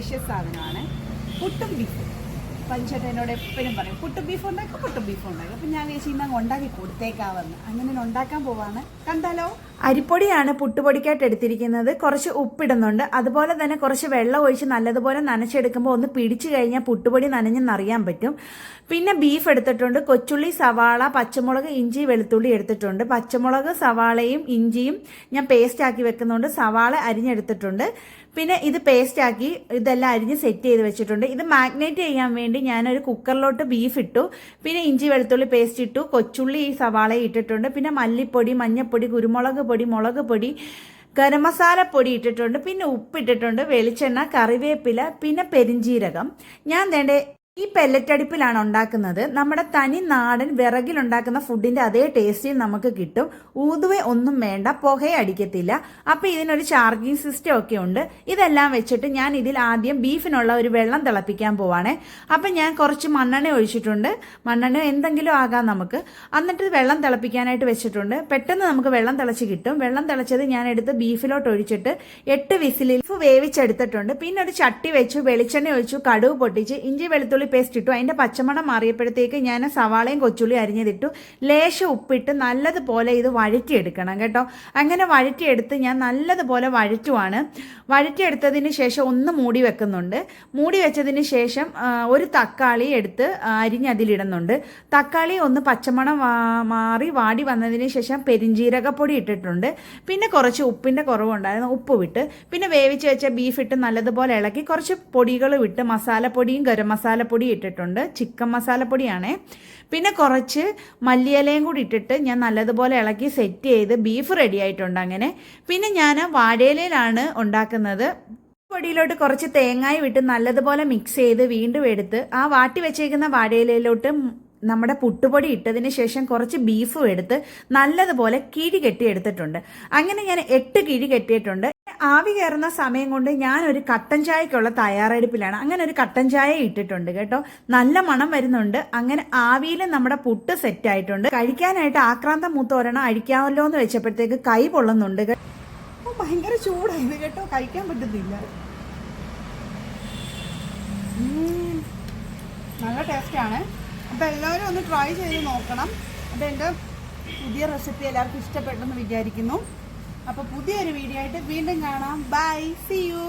Special സാധനമാണ് പുട്ടും ബീഫും. പഞ്ചേട്ടൻ എന്നോട് എപ്പോഴും പറയും പുട്ടും ബീഫ് ഉണ്ടാക്കും, പുട്ടും ബീഫ് ഉണ്ടാക്കും. അപ്പം ഞാൻ വിചാരിച്ചു ഇന്നങ്ങ് ഉണ്ടാക്കി കൊടുത്തേക്കാവെന്ന്. അങ്ങനെ ഉണ്ടാക്കാൻ പോവാണ്, കണ്ടാലോ? അരിപ്പൊടിയാണ് പുട്ടുപൊടിക്കായിട്ട് എടുത്തിരിക്കുന്നത്. കുറച്ച് ഉപ്പിടുന്നുണ്ട്, അതുപോലെ തന്നെ കുറച്ച് വെള്ളം ഒഴിച്ച് നല്ലതുപോലെ നനച്ചെടുക്കുമ്പോൾ ഒന്ന് പിടിച്ചു കഴിഞ്ഞാൽ പുട്ടുപൊടി നനഞ്ഞെന്നറിയാൻ പറ്റും. പിന്നെ ബീഫ് എടുത്തിട്ടുണ്ട്, കൊച്ചുള്ളി, സവാള, പച്ചമുളക്, ഇഞ്ചി, വെളുത്തുള്ളി എടുത്തിട്ടുണ്ട്. പച്ചമുളക്, സവാളയും ഇഞ്ചിയും ഞാൻ പേസ്റ്റ് ആക്കി വെക്കുന്നുണ്ട്. സവാള അരിഞ്ഞെടുത്തിട്ടുണ്ട്. പിന്നെ ഇത് പേസ്റ്റ് ആക്കി ഇതെല്ലാം അരിഞ്ഞ് സെറ്റ് ചെയ്ത് വെച്ചിട്ടുണ്ട്. ഇത് മാഗ്നേറ്റ് ചെയ്യാൻ വേണ്ടി ഞാനൊരു കുക്കറിലോട്ട് ബീഫ് ഇട്ടു. പിന്നെ ഇഞ്ചി വെളുത്തുള്ളി പേസ്റ്റ് ഇട്ടു, കൊച്ചുള്ളി സവാളയും ഇട്ടിട്ടുണ്ട്. പിന്നെ മല്ലിപ്പൊടി, മഞ്ഞൾപ്പൊടി, കുരുമുളക് പൊടി, മുളക് പൊടി, ഗരം മസാല പൊടി ഇട്ടിട്ടുണ്ട്. പിന്നെ ഉപ്പിട്ടിട്ടുണ്ട്, വെളിച്ചെണ്ണ, കറിവേപ്പില, പിന്നെ പെരിഞ്ജീരകം. ഞാൻ വേണ്ടേ ഈ പെല്ലറ്റ് അടുപ്പിലാണ് ഉണ്ടാക്കുന്നത്. നമ്മുടെ തനി നാടൻ വിറകിലുണ്ടാക്കുന്ന ഫുഡിന്റെ അതേ ടേസ്റ്റിൽ നമുക്ക് കിട്ടും. ഊതുവ ഒന്നും വേണ്ട, പുകയെ അടിക്കത്തില്ല. അപ്പൊ ഇതിനൊരു ചാർജിങ് സിസ്റ്റം ഒക്കെ ഉണ്ട്. ഇതെല്ലാം വെച്ചിട്ട് ഞാൻ ഇതിൽ ആദ്യം ബീഫിനുള്ള ഒരു വെള്ളം തിളപ്പിക്കാൻ പോവാണേ. അപ്പൊ ഞാൻ കുറച്ച് മണ്ണെണ്ണ ഒഴിച്ചിട്ടുണ്ട്. മണ്ണെണ്ണ എന്തെങ്കിലും ആകാം നമുക്ക്. എന്നിട്ട് വെള്ളം തിളപ്പിക്കാനായിട്ട് വെച്ചിട്ടുണ്ട്. പെട്ടെന്ന് നമുക്ക് വെള്ളം തിളച്ച് കിട്ടും. വെള്ളം തിളച്ചത് ഞാൻ എടുത്ത് ബീഫിലോട്ട് ഒഴിച്ചിട്ട് 8 വിസിലിൽ വേവിച്ചെടുത്തിട്ടുണ്ട്. പിന്നെ ഒരു ചട്ടി വെച്ചു, വെളിച്ചെണ്ണ ഒഴിച്ചു, കടുക് പൊട്ടിച്ച്, ഇഞ്ചി വെളുത്തുള്ളി പേസ്റ്റ് ഇട്ടു. അതിന്റെ പച്ചമണം മാറിയപ്പോഴത്തേക്ക് ഞാൻ സവാളയും കൊച്ചുള്ളി അരിഞ്ഞതിട്ടു. ലേശം ഉപ്പിട്ട് നല്ലതുപോലെ ഇത് വഴറ്റിയെടുക്കണം കേട്ടോ. അങ്ങനെ വഴറ്റിയെടുത്ത് ഞാൻ നല്ലതുപോലെ വഴറ്റുവാണ്. വഴറ്റിയെടുത്തതിന് ശേഷം ഒന്ന് മൂടി വെക്കുന്നുണ്ട്. മൂടി വെച്ചതിന് ശേഷം ഒരു തക്കാളി എടുത്ത് അരിഞ്ഞതിലിടുന്നുണ്ട്. തക്കാളി ഒന്ന് പച്ചമണം മാറി വാടി വന്നതിന് ശേഷം പെരിഞ്ജീരകപ്പൊടി ഇട്ടിട്ടുണ്ട്. പിന്നെ കുറച്ച് ഉപ്പിന്റെ കുറവുണ്ടായിരുന്നു, ഉപ്പ് വിട്ട്. പിന്നെ വേവിച്ച് വെച്ച ബീഫ് ഇട്ട് നല്ലതുപോലെ ഇളക്കി കുറച്ച് പൊടികൾ വിട്ട് മസാലപ്പൊടിയും ഗരം മസാലപ്പൊടി ഇട്ടിട്ടുണ്ട്. ചിക്കൻ മസാലപ്പൊടിയാണേ. പിന്നെ കുറച്ച് മല്ലിയിലയും കൂടി ഇട്ടിട്ട് ഞാൻ നല്ലതുപോലെ ഇളക്കി സെറ്റ് ചെയ്ത് ബീഫ് റെഡി ആയിട്ടുണ്ട്. അങ്ങനെ പിന്നെ ഞാൻ വാഴയിലയിലാണ് ഉണ്ടാക്കുന്നത്. പൊടിയിലോട്ട് കുറച്ച് തേങ്ങായി വിട്ട് നല്ലതുപോലെ മിക്സ് ചെയ്ത് വീണ്ടും എടുത്ത് ആ വാട്ടി വെച്ചേക്കുന്ന വാഴയിലയിലോട്ട് നമ്മുടെ പുട്ടുപൊടി ഇട്ടതിന് ശേഷം കുറച്ച് ബീഫും എടുത്ത് നല്ലതുപോലെ കിഴി കെട്ടിയെടുത്തിട്ടുണ്ട്. അങ്ങനെ ഞാൻ 8 കിഴി കെട്ടിയിട്ടുണ്ട്. ആവി കയറുന്ന സമയം കൊണ്ട് ഞാനൊരു കട്ടൻ ചായക്കുള്ള തയ്യാറെടുപ്പിലാണ്. അങ്ങനെ ഒരു കട്ടൻ ചായ ഇട്ടിട്ടുണ്ട് കേട്ടോ. നല്ല മണം വരുന്നുണ്ട്. അങ്ങനെ ആവിയിൽ നമ്മുടെ പുട്ട് സെറ്റ് ആയിട്ടുണ്ട്. കഴിക്കാനായിട്ട് ആക്രാന്തം മൂത്ത ഒരെണ്ണം അഴിക്കാമല്ലോ എന്ന് വെച്ചപ്പോഴത്തേക്ക് കൈ പൊള്ളുന്നുണ്ട്. ഭയങ്കര ചൂടായത് കേട്ടോ, കഴിക്കാൻ പറ്റുന്നില്ല. നല്ല ടേസ്റ്റാണ്. അപ്പം എല്ലാവരും ഒന്ന് ട്രൈ ചെയ്ത് നോക്കണം. അപ്പം എൻ്റെ പുതിയ റെസിപ്പി എല്ലാവർക്കും ഇഷ്ടപ്പെട്ടെന്ന് വിചാരിക്കുന്നു. അപ്പോൾ പുതിയൊരു വീഡിയോ ആയിട്ട് വീണ്ടും കാണാം. Bye, see U.